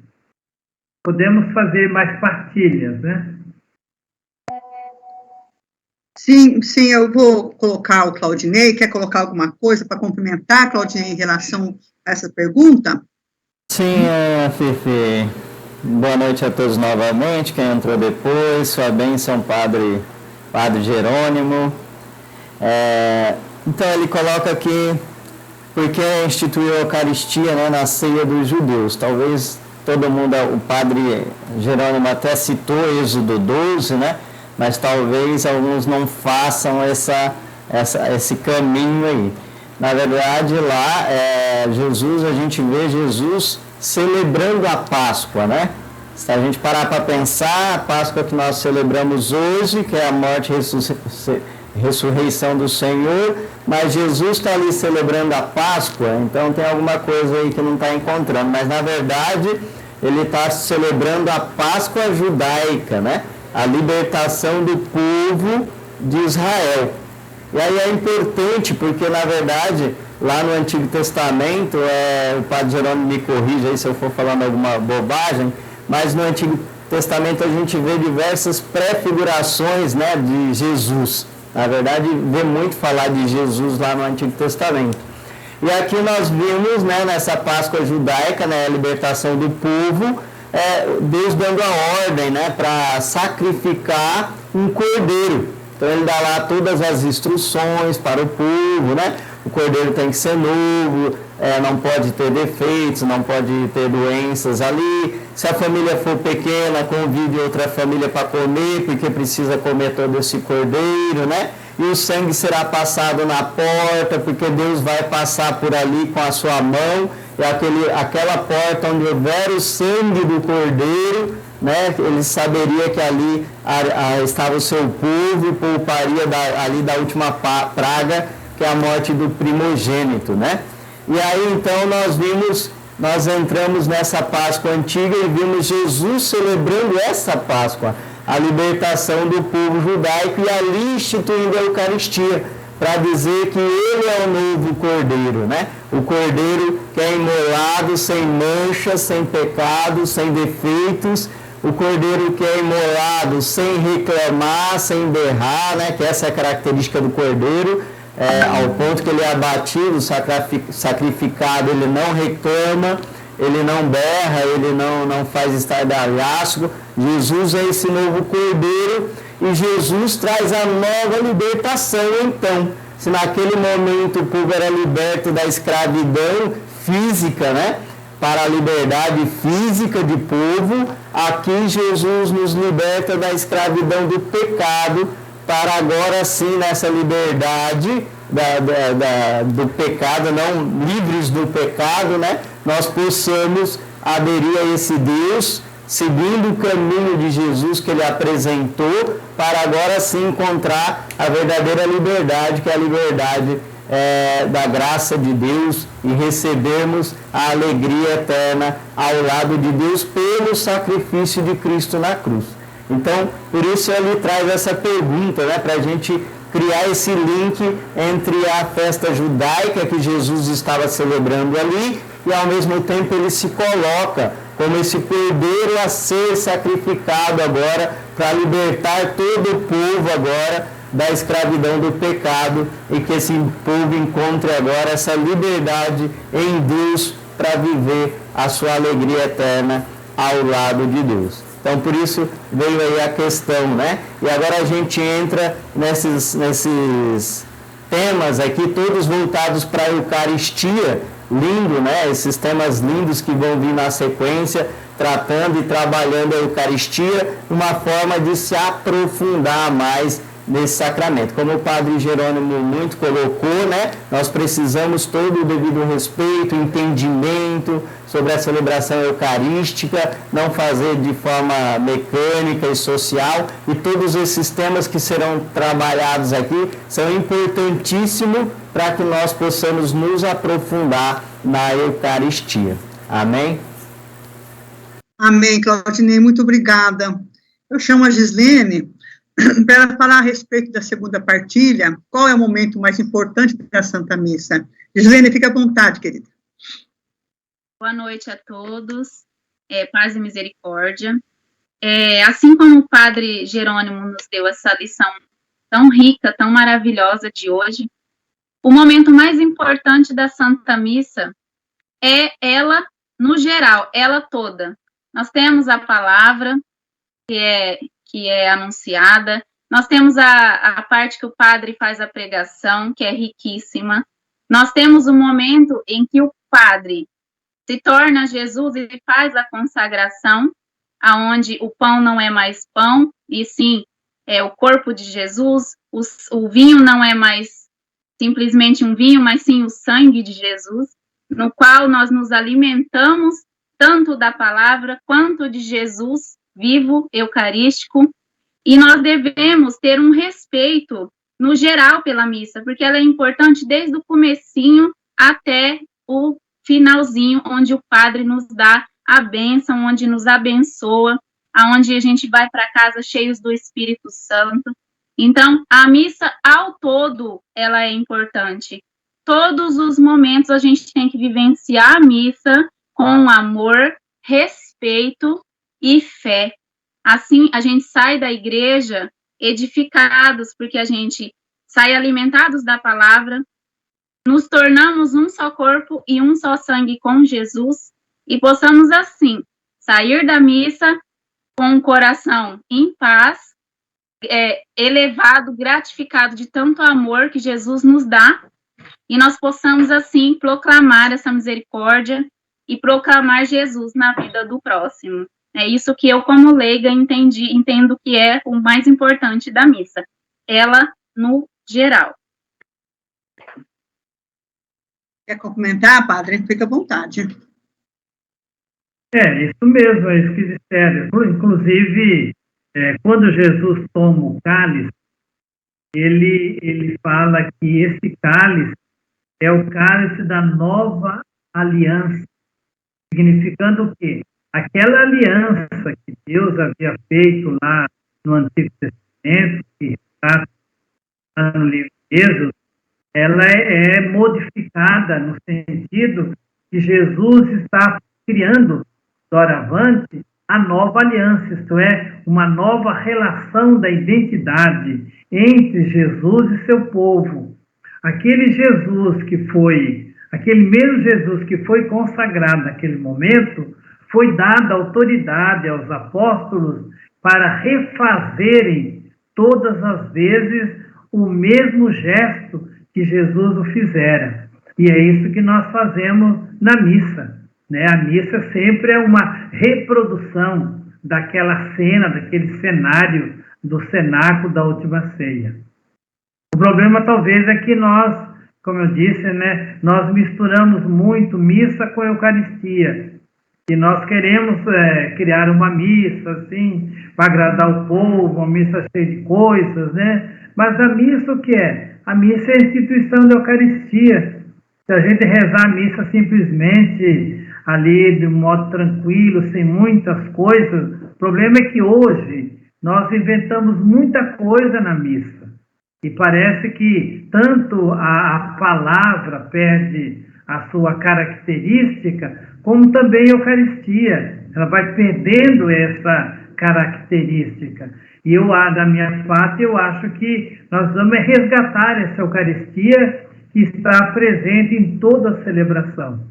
Podemos fazer mais partilhas, né? Sim, eu vou colocar o Claudinei. Quer colocar alguma coisa para complementar, Claudinei, em relação a essa pergunta? Sim, Fifi. Boa noite a todos novamente. Quem entrou depois, sua bênção, Padre Jerônimo. Então, ele coloca aqui, porque instituiu a Eucaristia, né, na ceia dos judeus. Talvez todo mundo, o Padre Jerônimo até citou Êxodo 12, né? Mas talvez alguns não façam esse caminho aí. Na verdade, lá, a gente vê Jesus celebrando a Páscoa, né? Se a gente parar para pensar, a Páscoa que nós celebramos hoje, que é a morte e ressurreição do Senhor, mas Jesus está ali celebrando a Páscoa, então tem alguma coisa aí que não está encontrando. Mas, na verdade, ele está celebrando a Páscoa judaica, né? A libertação do povo de Israel. E aí é importante, porque, na verdade, lá no Antigo Testamento, o Padre Jerônimo me corrija aí se eu for falando alguma bobagem, mas no Antigo Testamento a gente vê diversas prefigurações, né, de Jesus. Na verdade, vê muito falar de Jesus lá no Antigo Testamento. E aqui nós vimos, né, nessa Páscoa judaica, né, a libertação do povo, Deus dando a ordem, né, para sacrificar um cordeiro. Então ele dá lá todas as instruções para o povo, né? O cordeiro tem que ser novo, não pode ter defeitos, não pode ter doenças ali. Se a família for pequena, convide outra família para comer, porque precisa comer todo esse cordeiro, né? E o sangue será passado na porta, porque Deus vai passar por ali com a sua mão, e aquela porta onde houver o sangue do cordeiro, né, ele saberia que ali estava o seu povo e pouparia ali da última praga, que é a morte do primogênito, né? E aí então nós entramos nessa Páscoa antiga e vimos Jesus celebrando essa Páscoa, a libertação do povo judaico, e ali instituindo a Eucaristia, para dizer que ele é o novo cordeiro, né? O cordeiro que é imolado sem mancha, sem pecado, sem defeitos, o cordeiro que é imolado sem reclamar, sem berrar, né? Que essa é a característica do cordeiro, ao ponto que ele é abatido, sacrificado, ele não reclama, ele não berra, ele não faz estardalhaço. Jesus é esse novo cordeiro, e Jesus traz a nova libertação. Então, se naquele momento o povo era liberto da escravidão física, né, para a liberdade física de povo, aqui Jesus nos liberta da escravidão do pecado, para agora sim, nessa liberdade do pecado, não livres do pecado, né, nós possamos aderir a esse Deus, seguindo o caminho de Jesus que ele apresentou, para agora sim encontrar a verdadeira liberdade, que é a liberdade da graça de Deus, e recebermos a alegria eterna ao lado de Deus pelo sacrifício de Cristo na cruz. Então, por isso ele traz essa pergunta, né, para a gente criar esse link entre a festa judaica que Jesus estava celebrando ali, e ao mesmo tempo ele se coloca como esse cordeiro a ser sacrificado agora, para libertar todo o povo agora da escravidão do pecado, e que esse povo encontre agora essa liberdade em Deus para viver a sua alegria eterna ao lado de Deus. Então, por isso veio aí a questão, né? E agora a gente entra nesses temas aqui, todos voltados para a Eucaristia. Lindo, né? Esses temas lindos que vão vir na sequência, tratando e trabalhando a Eucaristia, uma forma de se aprofundar mais nesse sacramento. Como o Padre Jerônimo muito colocou, né? Nós precisamos todo o devido respeito, entendimento sobre a celebração eucarística, não fazer de forma mecânica e social, e todos esses temas que serão trabalhados aqui são importantíssimos para que nós possamos nos aprofundar na Eucaristia. Amém? Amém, Claudinei, muito obrigada. Eu chamo a Gislene para falar a respeito da segunda partilha. Qual é o momento mais importante da Santa Missa? Gislene, fica à vontade, querida. Boa noite a todos, paz e misericórdia. Assim como o Padre Jerônimo nos deu essa lição tão rica, tão maravilhosa de hoje, o momento mais importante da Santa Missa é ela, no geral, ela toda. Nós temos a palavra, que é anunciada, nós temos a parte que o padre faz a pregação, que é riquíssima, nós temos o momento em que o padre se torna Jesus e faz a consagração, aonde o pão não é mais pão, e sim é o corpo de Jesus, o vinho não é mais simplesmente um vinho, mas sim o sangue de Jesus, no qual nós nos alimentamos tanto da palavra quanto de Jesus vivo, eucarístico, e nós devemos ter um respeito no geral pela missa, porque ela é importante desde o comecinho até o finalzinho, onde o padre nos dá a bênção, onde nos abençoa, aonde a gente vai para casa cheios do Espírito Santo. Então, a missa ao todo, ela é importante. Todos os momentos a gente tem que vivenciar a missa com amor, respeito e fé. Assim, a gente sai da igreja edificados, porque a gente sai alimentados da palavra, nos tornamos um só corpo e um só sangue com Jesus, e possamos, assim, sair da missa com o coração em paz, elevado, gratificado de tanto amor que Jesus nos dá, e nós possamos, assim, proclamar essa misericórdia e proclamar Jesus na vida do próximo. É isso que eu, como leiga, entendo que é o mais importante da missa. Ela no geral. Quer complementar, padre? Fica à vontade. Isso mesmo, é isso que disseram. Inclusive, quando Jesus toma o cálice, ele fala que esse cálice é o cálice da nova aliança, significando o quê? Aquela aliança que Deus havia feito lá no Antigo Testamento, que está no livro de Êxodo, ela é modificada no sentido que Jesus está criando, doravante, a nova aliança, isto é, uma nova relação da identidade entre Jesus e seu povo. Aquele mesmo Jesus que foi consagrado naquele momento, foi dada autoridade aos apóstolos para refazerem todas as vezes o mesmo gesto que Jesus o fizera. E é isso que nós fazemos na missa, né? A missa sempre é uma reprodução daquela cena, daquele cenário do cenáculo da última ceia. O problema talvez é que nós, como eu disse, né, nós misturamos muito missa com Eucaristia. E nós queremos criar uma missa, assim, para agradar o povo, uma missa cheia de coisas, né? Mas a missa o que é? A missa é a instituição da Eucaristia. Se a gente rezar a missa simplesmente ali de um modo tranquilo, sem muitas coisas, o problema é que hoje nós inventamos muita coisa na missa. E parece que tanto a palavra perde a sua característica, como também a Eucaristia. Ela vai perdendo essa característica. E eu, da minha parte, eu acho que nós vamos resgatar essa Eucaristia que está presente em toda a celebração.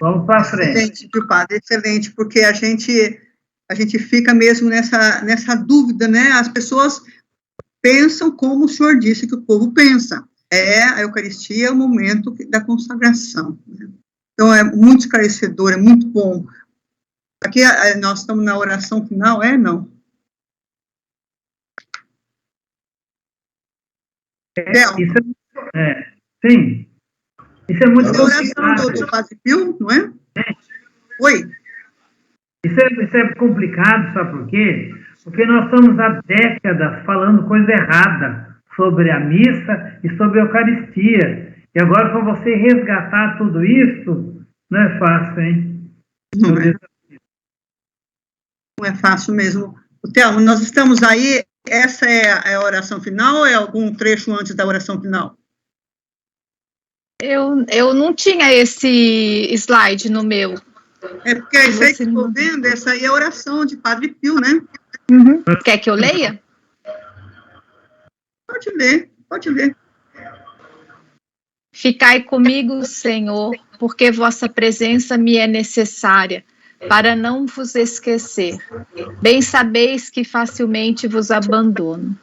Vamos para frente. Excelente, padre, excelente, porque a gente fica mesmo nessa dúvida, né? As pessoas pensam como o senhor disse que o povo pensa. A Eucaristia é o momento da consagração. Né? Então, é muito esclarecedor, é muito bom. Aqui, nós estamos na oração final, não? Sim. Isso é muito complicado. A oração do Padre Pio, não é? Oi? Isso é complicado, sabe por quê? Porque nós estamos há décadas falando coisa errada sobre a missa e sobre a Eucaristia. E agora, para você resgatar tudo isso, não é fácil, hein? Não é fácil mesmo. Thelma, nós estamos aí, essa é a oração final ou é algum trecho antes da oração final? Eu não tinha esse slide no meu. É porque isso aí que eu estou vendo, essa aí é a oração de Padre Pio, né? Uhum. Quer que eu leia? Pode ler. Ficai comigo, Senhor, porque vossa presença me é necessária, para não vos esquecer. Bem sabeis que facilmente vos abandono.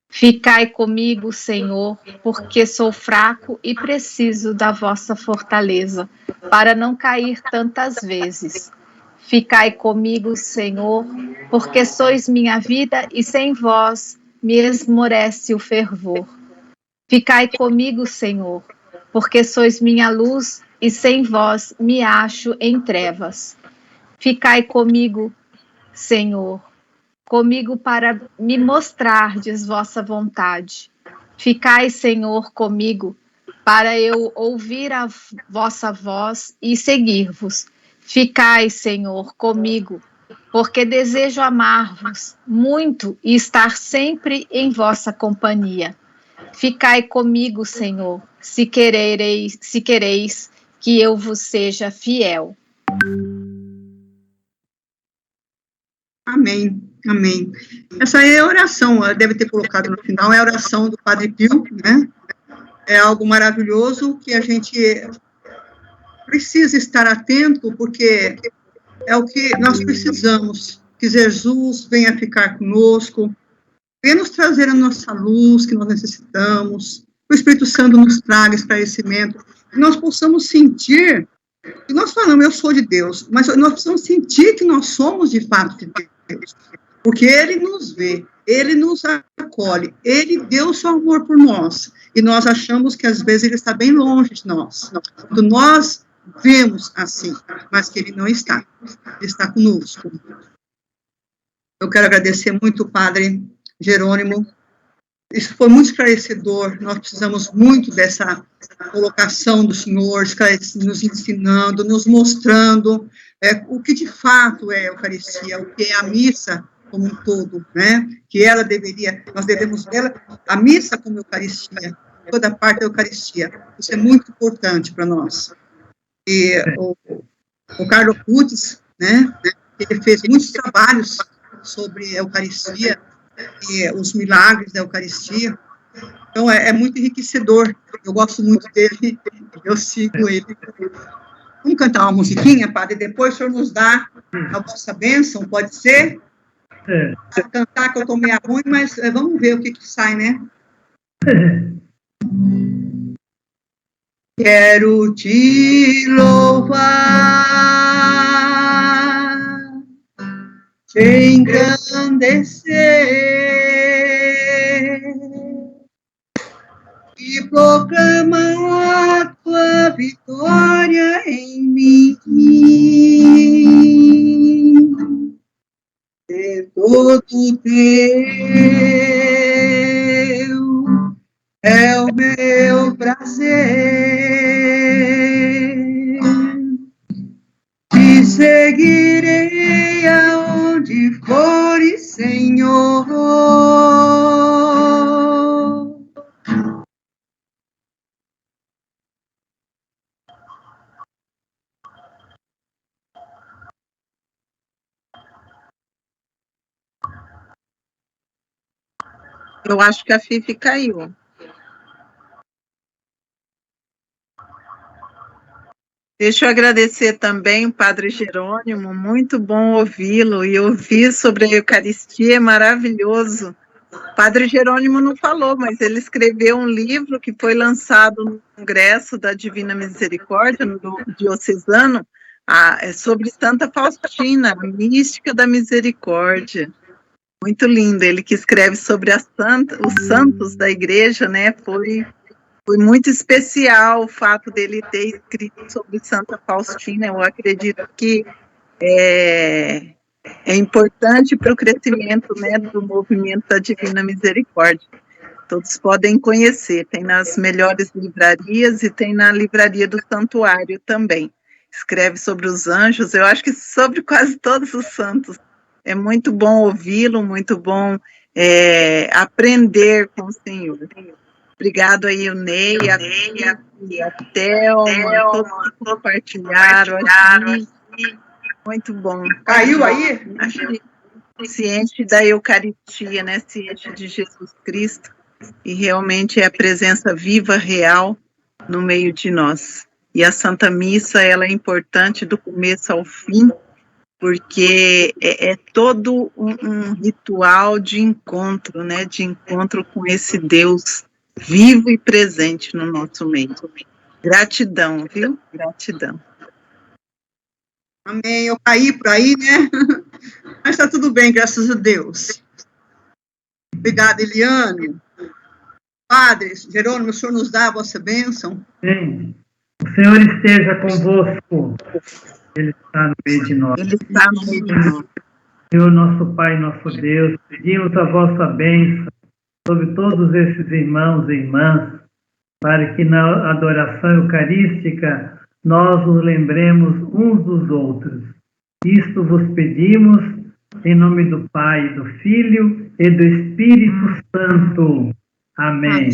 Ficai comigo, Senhor, porque sou fraco e preciso da vossa fortaleza, para não cair tantas vezes. Ficai comigo, Senhor, porque sois minha vida e sem vós me esmorece o fervor. Ficai comigo, Senhor, porque sois minha luz e sem vós me acho em trevas. Ficai comigo, Senhor, comigo para me mostrardes vossa vontade. Ficai, Senhor, comigo, para eu ouvir a vossa voz e seguir-vos. Ficai, Senhor, comigo, porque desejo amar-vos muito e estar sempre em vossa companhia. Ficai comigo, Senhor, se quereis que eu vos seja fiel. Amém. Essa é a oração, ela deve ter colocado no final, é a oração do Padre Pio, né? É algo maravilhoso que a gente precisa estar atento, porque é o que nós precisamos, que Jesus venha ficar conosco, venha nos trazer a nossa luz que nós necessitamos, o Espírito Santo nos traga esclarecimento, que nós possamos sentir, que nós falamos, eu sou de Deus, mas nós precisamos sentir que nós somos de fato de Deus, porque Ele nos vê, Ele nos acolhe, Ele deu o seu amor por nós, e nós achamos que às vezes Ele está bem longe de nós, quando nós vemos assim, mas que Ele não está, Ele está conosco. Eu quero agradecer muito o Padre Jerônimo, isso foi muito esclarecedor, nós precisamos muito dessa colocação do Senhor, nos ensinando, nos mostrando o que de fato é a Eucaristia, o que é a missa como um todo, né? Que ela deveria, nós devemos ver a missa como Eucaristia, toda parte da Eucaristia, isso é muito importante para nós. E o Carlo Putz, né? Ele fez muitos trabalhos sobre a Eucaristia, e os milagres da Eucaristia, então é muito enriquecedor, eu gosto muito dele, eu sigo ele. Vamos cantar uma musiquinha, Padre, depois o senhor nos dá a vossa bênção, pode ser? Cantar que eu tô meio ruim, mas vamos ver o que sai, né? Quero te louvar, te engrandecer e proclamar a tua vitória em mim. De todo teu é o meu prazer, te seguirei aonde fores, Senhor. Eu acho que a Fifi caiu. Deixa eu agradecer também o Padre Jerônimo, muito bom ouvi-lo, e ouvir sobre a Eucaristia é maravilhoso. O Padre Jerônimo não falou, mas ele escreveu um livro que foi lançado no Congresso da Divina Misericórdia, no Diocesano, sobre Santa Faustina, a mística da misericórdia. Muito lindo, ele que escreve sobre os santos da igreja, né, foi muito especial o fato dele ter escrito sobre Santa Faustina. Eu acredito que é importante para o crescimento, né, do movimento da Divina Misericórdia. Todos podem conhecer, tem nas melhores livrarias e tem na livraria do Santuário também. Escreve sobre os anjos, eu acho que sobre quase todos os santos. É muito bom ouvi-lo, muito bom aprender com o Senhor. Obrigado aí, o Ney, a Thelma, todos que compartilharam aqui. Muito bom. Caiu aí? Ciente da Eucaristia, né? Ciente de Jesus Cristo. E realmente é a presença viva, real, no meio de nós. E a Santa Missa, ela é importante do começo ao fim, porque é todo um ritual de encontro, né? De encontro com esse Deus vivo e presente no nosso meio. Gratidão, viu? Gratidão. Amém. Eu caí por aí, né? Mas está tudo bem, graças a Deus. Obrigada, Eliane. Padre Jerônimo, o senhor nos dá a vossa bênção? Sim. O Senhor esteja convosco. Ele está no meio de nós. Ele está no meio de nós. Senhor, nosso Pai, nosso Deus, pedimos a vossa bênção sobre todos esses irmãos e irmãs, para que na adoração eucarística nós nos lembremos uns dos outros. Isto vos pedimos em nome do Pai, do Filho e do Espírito Santo. Amém.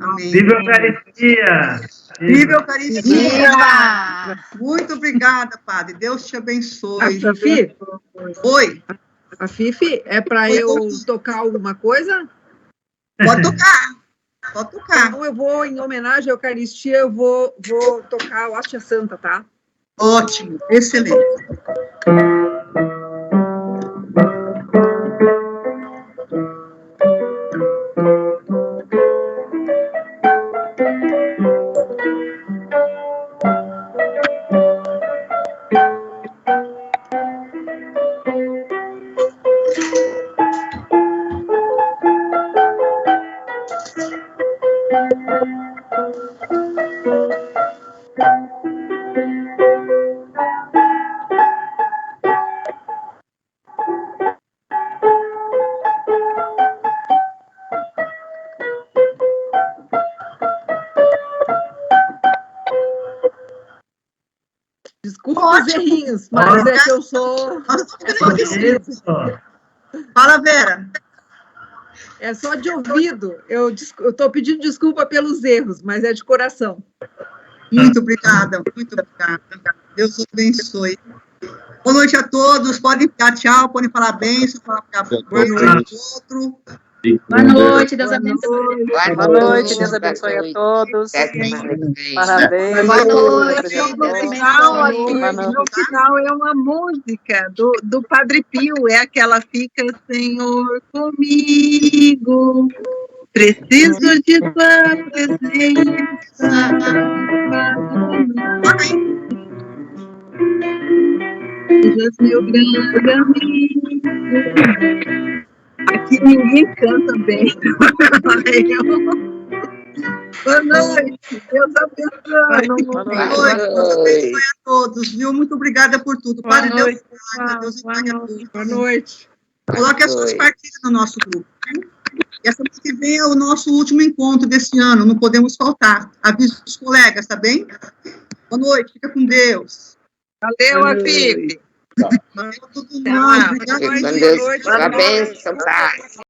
Amém. Viva a Eucaristia! Viva a Eucaristia! Viva! Muito obrigada, Padre. Deus te abençoe. A Fifi? Oi. A Fifi, é para eu tocar alguma coisa? Pode tocar. Pode tocar. Então, eu vou, em homenagem à Eucaristia, eu vou tocar o Hóstia Santa, tá? Ótimo, excelente. Desculpa os errinhos, mas é que eu sou... Isso. Fala, Vera. É só de ouvido. Eu estou pedindo desculpa pelos erros, mas é de coração. Muito obrigada, muito obrigada. Deus os abençoe. Boa noite a todos. Podem dar tchau, podem falar bênção, falar boa noite ao outro. Boa noite, Deus abençoe. Boa noite, Deus abençoe a todos. Parabéns. Boa noite. No final é uma música do Padre Pio, é aquela Fica, Senhor, comigo, preciso de tua presença. Sejas meu grande amigo. Aqui ninguém canta bem. Boa noite, Deus abençoe. Boa noite, Deus abençoe a todos, viu? Muito obrigada por tudo. Padre, Deus guarda, Deus abençoe a todos. Boa noite. Coloque as suas partidas no nosso grupo. E a semana que vem é o nosso último encontro desse ano, não podemos faltar. Avise os colegas, tá bem? Boa noite, fica com Deus. Valeu, Afife. Valeu a todo mundo. Obrigada. Deus, uma bênção, Pai.